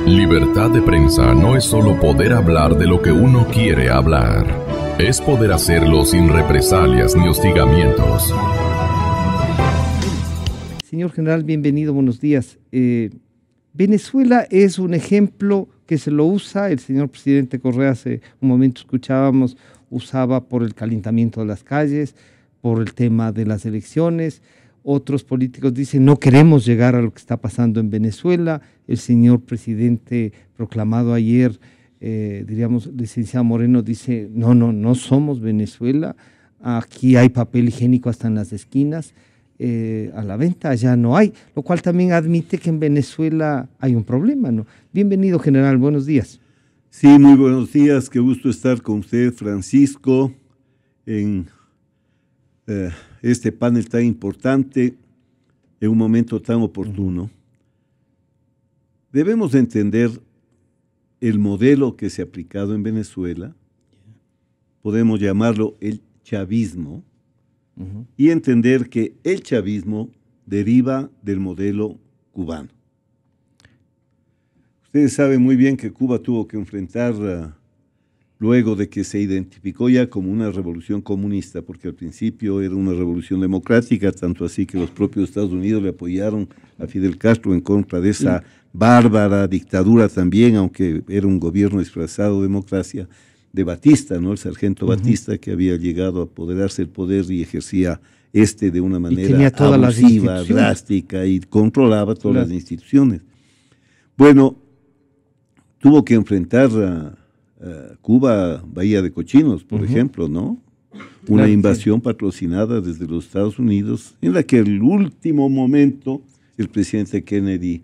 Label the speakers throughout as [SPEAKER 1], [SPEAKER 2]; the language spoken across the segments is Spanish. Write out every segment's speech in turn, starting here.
[SPEAKER 1] Libertad de prensa no es solo poder hablar de lo que uno quiere hablar. Es poder hacerlo sin represalias ni hostigamientos.
[SPEAKER 2] Señor general, bienvenido, buenos días. Venezuela es un ejemplo que se lo usa, el señor presidente Correa hace un momento escuchábamos, usaba por el calentamiento de las calles, por el tema de las elecciones. Otros políticos dicen no queremos llegar a lo que está pasando en Venezuela. El señor presidente proclamado ayer, diríamos, licenciado Moreno, dice no somos Venezuela, aquí hay papel higiénico hasta en las esquinas, a la venta allá no hay, lo cual también admite que en Venezuela hay un problema, ¿no? Bienvenido, general, buenos días.
[SPEAKER 3] Sí, muy buenos días, qué gusto estar con usted, Francisco, en este panel tan importante, en un momento tan oportuno. Debemos entender el modelo que se ha aplicado en Venezuela, podemos llamarlo el chavismo, y entender que el chavismo deriva del modelo cubano. Ustedes saben muy bien que Cuba tuvo que enfrentar, luego de que se identificó ya como una revolución comunista, porque al principio era una revolución democrática, tanto así que los propios Estados Unidos le apoyaron a Fidel Castro en contra de esa bárbara dictadura también, aunque era un gobierno disfrazado de democracia, de Batista, ¿no? El sargento Batista, que había llegado a apoderarse del poder y ejercía de una manera abusiva, drástica, y controlaba todas las instituciones. Bueno, tuvo que enfrentar a Cuba, Bahía de Cochinos, por ejemplo, ¿no? Una invasión patrocinada desde los Estados Unidos, en la que en el último momento el presidente Kennedy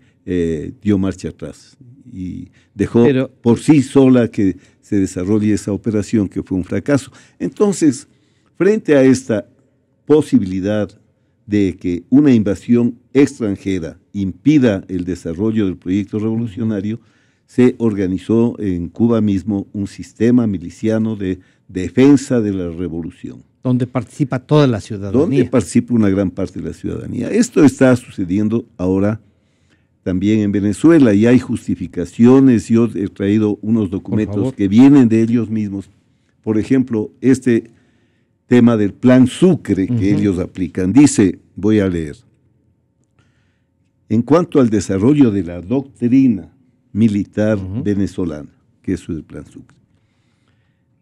[SPEAKER 3] dio marcha atrás y dejó por sí sola que se desarrolle esa operación, que fue un fracaso. Entonces, frente a esta posibilidad de que una invasión extranjera impida el desarrollo del proyecto revolucionario, se organizó en Cuba mismo un sistema miliciano de defensa de la revolución.
[SPEAKER 2] Donde participa toda la ciudadanía.
[SPEAKER 3] Donde participa una gran parte de la ciudadanía. Esto está sucediendo ahora también en Venezuela y hay justificaciones. Yo he traído unos documentos que vienen de ellos mismos. Por ejemplo, este tema del Plan Sucre que ellos aplican. Dice, voy a leer, en cuanto al desarrollo de la doctrina militar venezolana, que eso es el Plan Sucre.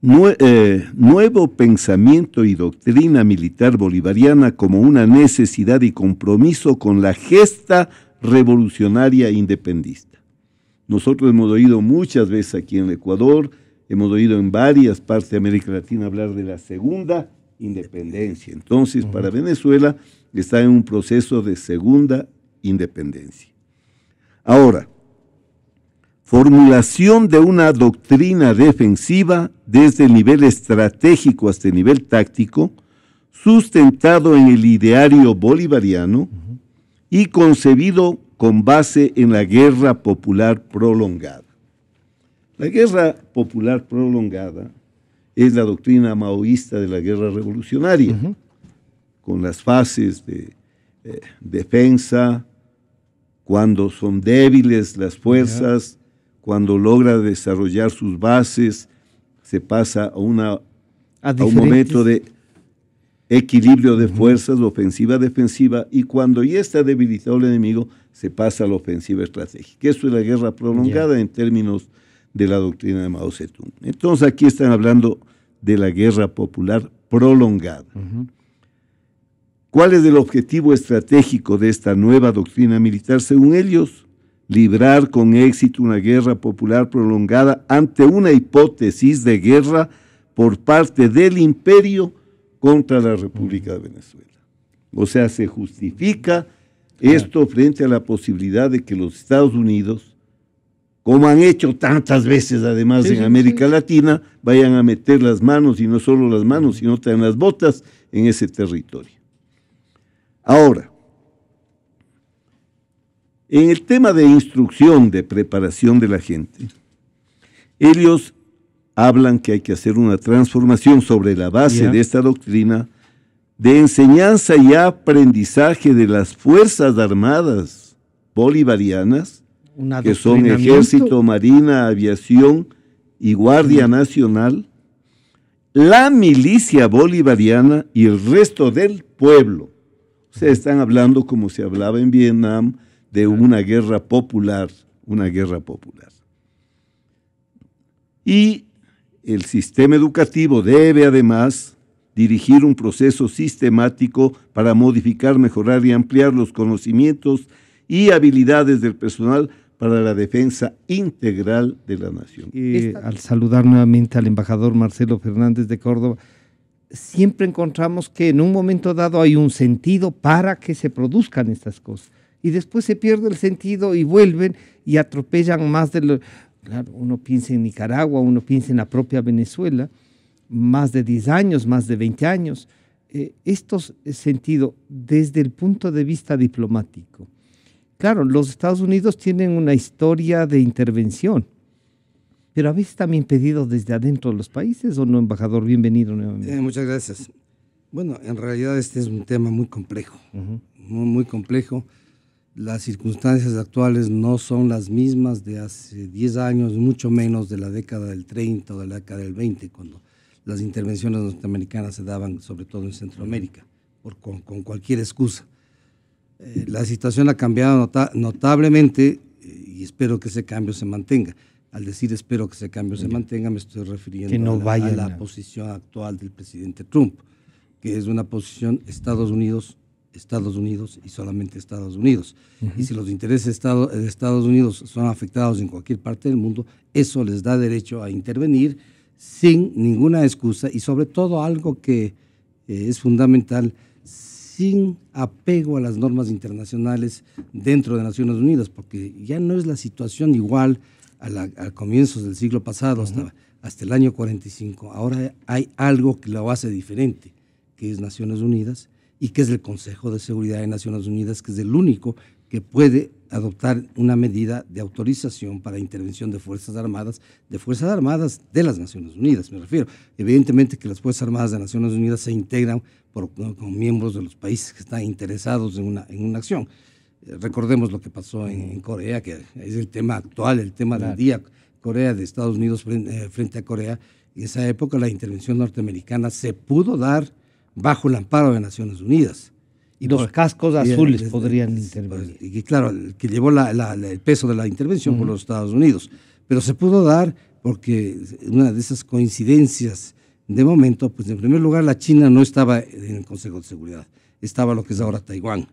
[SPEAKER 3] Nuevo pensamiento y doctrina militar bolivariana como una necesidad y compromiso con la gesta revolucionaria independentista. Nosotros hemos oído muchas veces aquí en el Ecuador, hemos oído en varias partes de América Latina hablar de la segunda independencia. Entonces, para Venezuela está en un proceso de segunda independencia. Ahora, formulación de una doctrina defensiva desde el nivel estratégico hasta el nivel táctico, sustentado en el ideario bolivariano y concebido con base en la guerra popular prolongada. La guerra popular prolongada es la doctrina maoísta de la guerra revolucionaria, con las fases de defensa, cuando son débiles las fuerzas, cuando logra desarrollar sus bases, se pasa a un momento de equilibrio de fuerzas, ofensiva-defensiva, y cuando ya está debilitado el enemigo, se pasa a la ofensiva estratégica. Eso es la guerra prolongada en términos de la doctrina de Mao Zedong. Entonces aquí están hablando de la guerra popular prolongada. ¿Cuál es el objetivo estratégico de esta nueva doctrina militar? Según ellos, librar con éxito una guerra popular prolongada ante una hipótesis de guerra por parte del imperio contra la República de Venezuela. O sea, se justifica esto frente a la posibilidad de que los Estados Unidos, como han hecho tantas veces además en América Latina, vayan a meter las manos, y no solo las manos, sino también las botas en ese territorio. Ahora, en el tema de instrucción, de preparación de la gente, ellos hablan que hay que hacer una transformación sobre la base de esta doctrina de enseñanza y aprendizaje de las Fuerzas Armadas bolivarianas que son Ejército, Marina, Aviación y Guardia Nacional, la milicia bolivariana y el resto del pueblo. O sea, están hablando, como se hablaba en Vietnam, de una guerra popular, Y el sistema educativo debe además dirigir un proceso sistemático para modificar, mejorar y ampliar los conocimientos y habilidades del personal para la defensa integral de la nación.
[SPEAKER 2] Al saludar nuevamente al embajador Marcelo Fernández de Córdoba, siempre encontramos que en un momento dado hay un sentido para que se produzcan estas cosas y después se pierde el sentido y vuelven y atropellan más de lo... Claro, uno piensa en Nicaragua, uno piensa en la propia Venezuela, más de 10 años, más de 20 años. Estos sentidos desde el punto de vista diplomático. Claro, los Estados Unidos tienen una historia de intervención, pero a veces también pedido desde adentro de los países, ¿o no, embajador? Bienvenido nuevamente.
[SPEAKER 4] Muchas gracias. Bueno, en realidad este es un tema muy complejo, muy complejo. Las circunstancias actuales no son las mismas de hace 10 años, mucho menos de la década del 30 o de la década del 20, cuando las intervenciones norteamericanas se daban sobre todo en Centroamérica, con cualquier excusa. La situación ha cambiado notablemente y espero que ese cambio se mantenga. Al decir espero que ese cambio se mantenga, me estoy refiriendo a la posición actual del presidente Trump, que es una posición Estados Unidos y solamente Estados Unidos. Y si los intereses de Estados Unidos son afectados en cualquier parte del mundo, eso les da derecho a intervenir sin ninguna excusa y sobre todo algo que es fundamental, sin apego a las normas internacionales dentro de Naciones Unidas, porque ya no es la situación igual a comienzos del siglo pasado hasta el año 45. Ahora hay algo que lo hace diferente, que es Naciones Unidas, y que es el Consejo de Seguridad de Naciones Unidas, que es el único que puede adoptar una medida de autorización para intervención de Fuerzas Armadas de las Naciones Unidas, me refiero. Evidentemente que las Fuerzas Armadas de Naciones Unidas se integran con miembros de los países que están interesados en una acción. Recordemos lo que pasó en Corea, que es el tema actual, el tema del día, Corea de Estados Unidos frente a Corea. En esa época la intervención norteamericana se pudo dar bajo el amparo de Naciones Unidas.
[SPEAKER 2] Y los cascos azules podrían intervenir.
[SPEAKER 4] Y claro, el que llevó el peso de la intervención por los Estados Unidos. Pero se pudo dar porque una de esas coincidencias de momento, pues en primer lugar la China no estaba en el Consejo de Seguridad, estaba lo que es ahora Taiwán.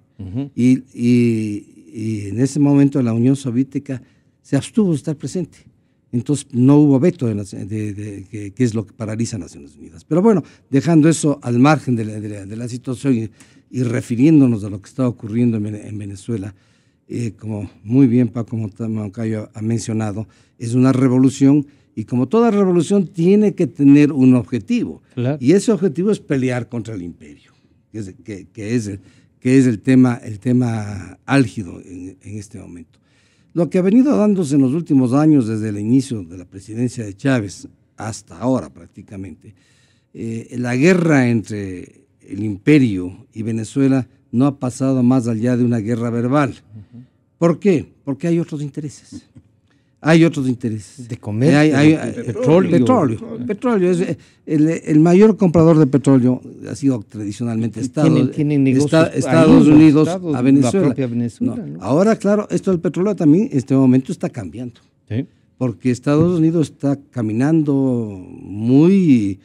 [SPEAKER 4] Y en ese momento la Unión Soviética se abstuvo de estar presente. Entonces no hubo veto que es lo que paraliza Naciones Unidas. Pero bueno, dejando eso al margen de la situación y refiriéndonos a lo que está ocurriendo en Venezuela, como muy bien Paco Moncayo ha mencionado, es una revolución y como toda revolución tiene que tener un objetivo. Claro. Y ese objetivo es pelear contra el imperio, que es el tema álgido en este momento. Lo que ha venido dándose en los últimos años, desde el inicio de la presidencia de Chávez hasta ahora prácticamente, la guerra entre el imperio y Venezuela no ha pasado más allá de una guerra verbal. ¿Por qué? Porque hay otros intereses.
[SPEAKER 2] De comercio,
[SPEAKER 4] petróleo. Es el mayor comprador de petróleo ha sido tradicionalmente Estados Unidos a Venezuela.
[SPEAKER 2] La propia Venezuela, ¿no?
[SPEAKER 4] Ahora, claro, esto del petróleo también en este momento está cambiando. ¿Sí? Porque Estados Unidos está caminando muy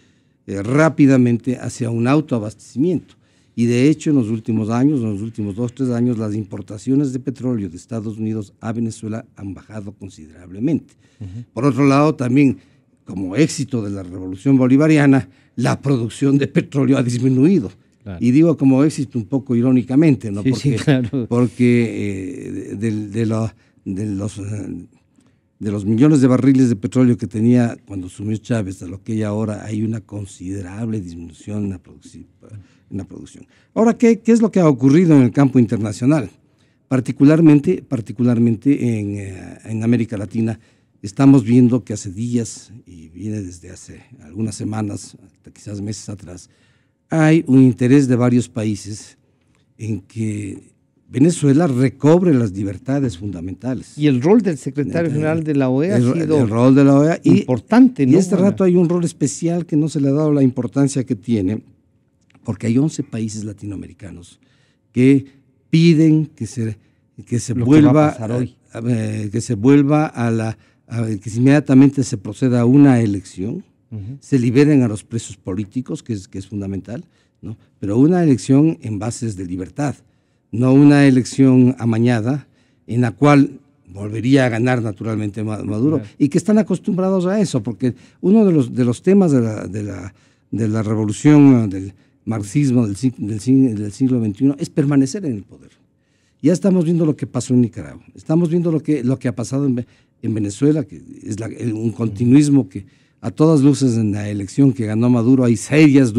[SPEAKER 4] rápidamente hacia un autoabastecimiento. Y de hecho, en los últimos 2 o 3 años, las importaciones de petróleo de Estados Unidos a Venezuela han bajado considerablemente. Por otro lado, también, como éxito de la revolución bolivariana, la producción de petróleo ha disminuido. Claro. Y digo como éxito un poco irónicamente, ¿no? Porque de los millones de barriles de petróleo que tenía cuando asumió Chávez a lo que hay ahora, hay una considerable disminución en la producción. Ahora, ¿qué es lo que ha ocurrido en el campo internacional? Particularmente en América Latina, estamos viendo que hace días, y viene desde hace algunas semanas, hasta quizás meses atrás, hay un interés de varios países en que Venezuela recobre las libertades fundamentales.
[SPEAKER 2] Y el rol del secretario general de la OEA ha sido
[SPEAKER 4] el rol de la OEA
[SPEAKER 2] importante, ¿no?
[SPEAKER 4] Y este rato hay un rol especial que no se le ha dado la importancia que tiene, porque hay 11 países latinoamericanos que piden que se vuelva que inmediatamente se proceda a una elección, se liberen a los presos políticos, que es fundamental, ¿no? Pero una elección en bases de libertad, no una elección amañada en la cual volvería a ganar naturalmente Maduro, claro. Y que están acostumbrados a eso, porque uno de los temas de la revolución del marxismo del siglo XXI es permanecer en el poder. Ya estamos viendo lo que pasó en Nicaragua, estamos viendo lo que ha pasado en Venezuela, que es un continuismo que a todas luces en la elección que ganó Maduro hay serísimas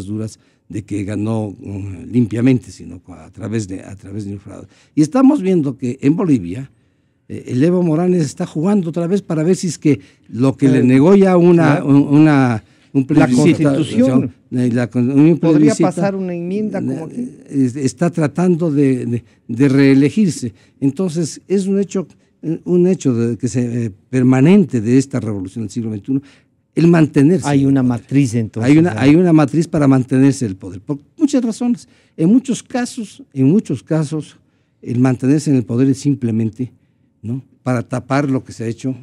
[SPEAKER 4] dudas de que ganó limpiamente, sino a través de un fraude. Y estamos viendo que en Bolivia el Evo Morales está jugando otra vez para ver si es que lo que le negó ya un plebiscito,
[SPEAKER 2] la Constitución, podría pasar una enmienda como aquí.
[SPEAKER 4] Está tratando de reelegirse. Entonces es un hecho permanente de esta revolución del siglo XXI, el mantenerse.
[SPEAKER 2] Hay una matriz entonces.
[SPEAKER 4] Hay una matriz para mantenerse el poder, por muchas razones. En muchos casos, el mantenerse en el poder es simplemente, ¿no?, para tapar lo que se ha hecho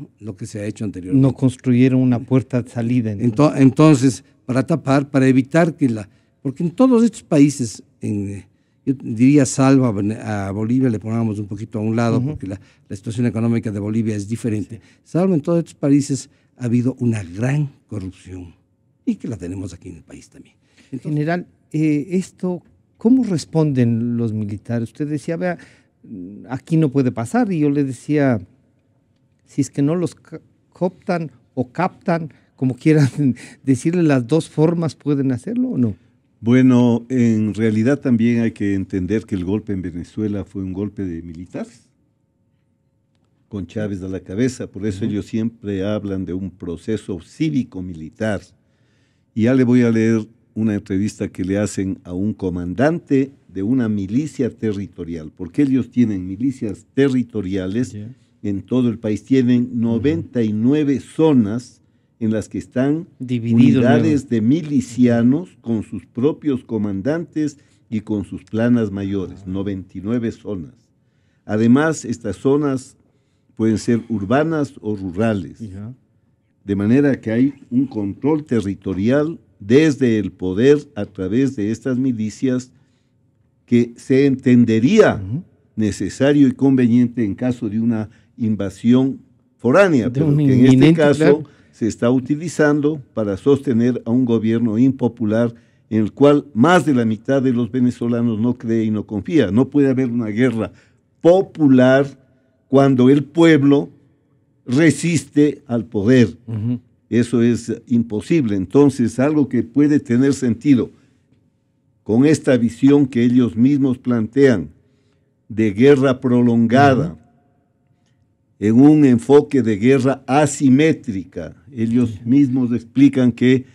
[SPEAKER 4] anteriormente.
[SPEAKER 2] No construyeron una puerta de salida.
[SPEAKER 4] Entonces, para tapar, para evitar porque en todos estos países, yo diría salvo a Bolivia, le pongamos un poquito a un lado, porque la situación económica de Bolivia es diferente, salvo en todos estos países ha habido una gran corrupción, y que la tenemos aquí en el país también. Entonces,
[SPEAKER 2] General, esto, ¿cómo responden los militares? Usted decía, vea, aquí no puede pasar, y yo le decía, si es que no los cooptan o captan, como quieran decirle, las dos formas, ¿pueden hacerlo o no?
[SPEAKER 3] Bueno, en realidad también hay que entender que el golpe en Venezuela fue un golpe de militares, con Chávez a la cabeza. Por eso ellos siempre hablan de un proceso cívico-militar. Y ya le voy a leer una entrevista que le hacen a un comandante de una milicia territorial, porque ellos tienen milicias territoriales en todo el país. Tienen 99 zonas en las que están unidades de milicianos con sus propios comandantes y con sus planas mayores, 99 zonas. Además, estas zonas pueden ser urbanas o rurales, de manera que hay un control territorial desde el poder a través de estas milicias que se entendería necesario y conveniente en caso de una invasión foránea, pero que en este caso se está utilizando para sostener a un gobierno impopular en el cual más de la mitad de los venezolanos no cree y no confía. No puede haber una guerra popular cuando el pueblo resiste al poder. Eso es imposible. Entonces, algo que puede tener sentido con esta visión que ellos mismos plantean de guerra prolongada, en un enfoque de guerra asimétrica. Ellos mismos explican que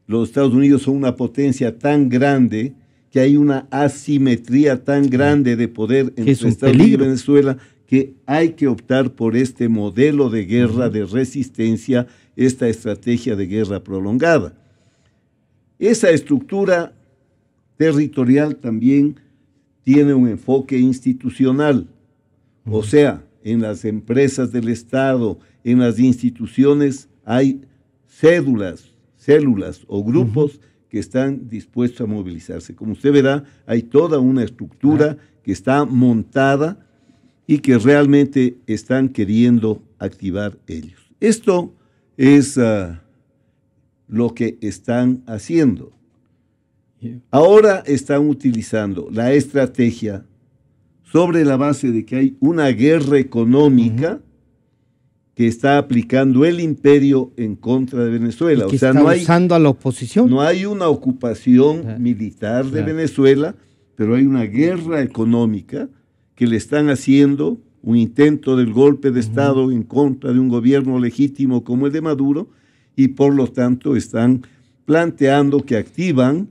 [SPEAKER 3] los Estados Unidos son una potencia tan grande que hay una asimetría tan grande de poder entre Estados Unidos y Venezuela, que hay que optar por este modelo de guerra, de resistencia, esta estrategia de guerra prolongada. Esa estructura territorial también tiene un enfoque institucional, o sea, en las empresas del Estado, en las instituciones, hay células o grupos que están dispuestos a movilizarse. Como usted verá, hay toda una estructura que está montada y que realmente están queriendo activar ellos. Esto es lo que están haciendo. Ahora están utilizando la estrategia sobre la base de que hay una guerra económica que está aplicando el imperio en contra de Venezuela.
[SPEAKER 2] O sea, no hay, usando a la oposición.
[SPEAKER 3] No hay una ocupación militar de Venezuela, pero hay una guerra económica que le están haciendo, un intento del golpe de Estado en contra de un gobierno legítimo como el de Maduro, y por lo tanto están planteando que activan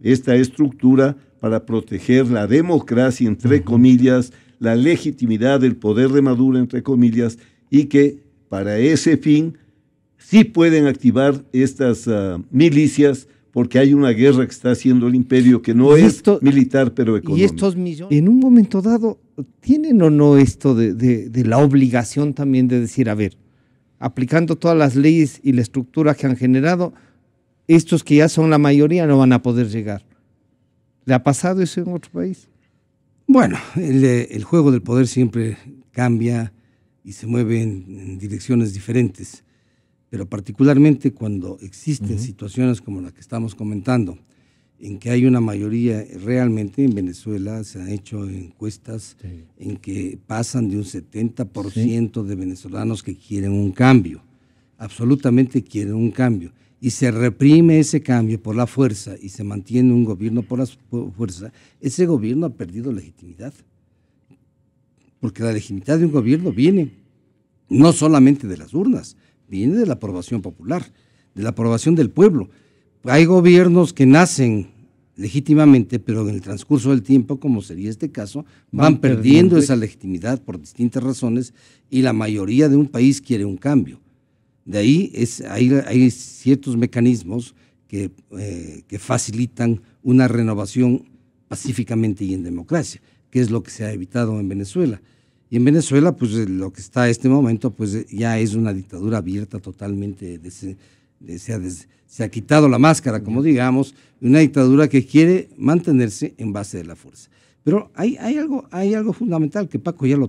[SPEAKER 3] esta estructura para proteger la democracia, entre comillas, la legitimidad del poder de Maduro, entre comillas, y que para ese fin sí pueden activar estas milicias, porque hay una guerra que está haciendo el imperio que no es militar, pero económica.
[SPEAKER 2] Y estos millones, en un momento dado, ¿tienen o no esto de la obligación también de decir, a ver, aplicando todas las leyes y la estructura que han generado, estos que ya son la mayoría no van a poder llegar? ¿Le ha pasado eso en otro país?
[SPEAKER 4] Bueno, el juego del poder siempre cambia y se mueve en direcciones diferentes, pero particularmente cuando existen situaciones como la que estamos comentando, en que hay una mayoría, realmente en Venezuela se han hecho encuestas en que pasan de un 70% de venezolanos que quieren un cambio, absolutamente quieren un cambio, y se reprime ese cambio por la fuerza y se mantiene un gobierno por la fuerza, ese gobierno ha perdido legitimidad. Porque la legitimidad de un gobierno viene no solamente de las urnas, viene de la aprobación popular, de la aprobación del pueblo. Hay gobiernos que nacen legítimamente, pero en el transcurso del tiempo, como sería este caso, van perdiendo esa legitimidad por distintas razones y la mayoría de un país quiere un cambio. De ahí hay ciertos mecanismos que facilitan una renovación pacíficamente y en democracia, que es lo que se ha evitado en Venezuela. Y en Venezuela, pues lo que está en este momento, pues ya es una dictadura abierta totalmente, se ha quitado la máscara, como digamos, una dictadura que quiere mantenerse en base de la fuerza. Pero hay algo fundamental que Paco ya lo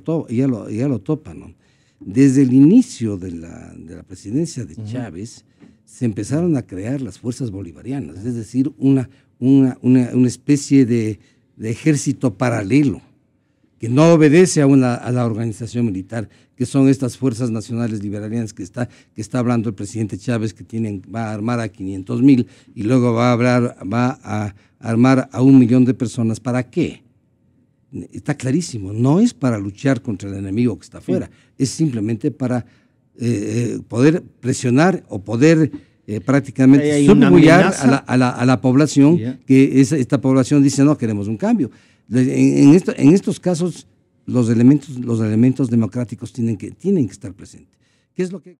[SPEAKER 4] topa, ¿no? Desde el inicio de la presidencia de Chávez se empezaron a crear las fuerzas bolivarianas, es decir, una especie de ejército paralelo que no obedece a la organización militar, que son estas fuerzas nacionales liberales que está hablando el presidente Chávez, que va a armar a 500,000 y luego va a armar a 1,000,000 de personas. ¿Para qué? Está clarísimo, no es para luchar contra el enemigo que está afuera, es simplemente para poder presionar o poder prácticamente subjulgar a la población, que esta población dice no, queremos un cambio. En estos casos los elementos democráticos tienen que estar presentes. ¿Qué es lo que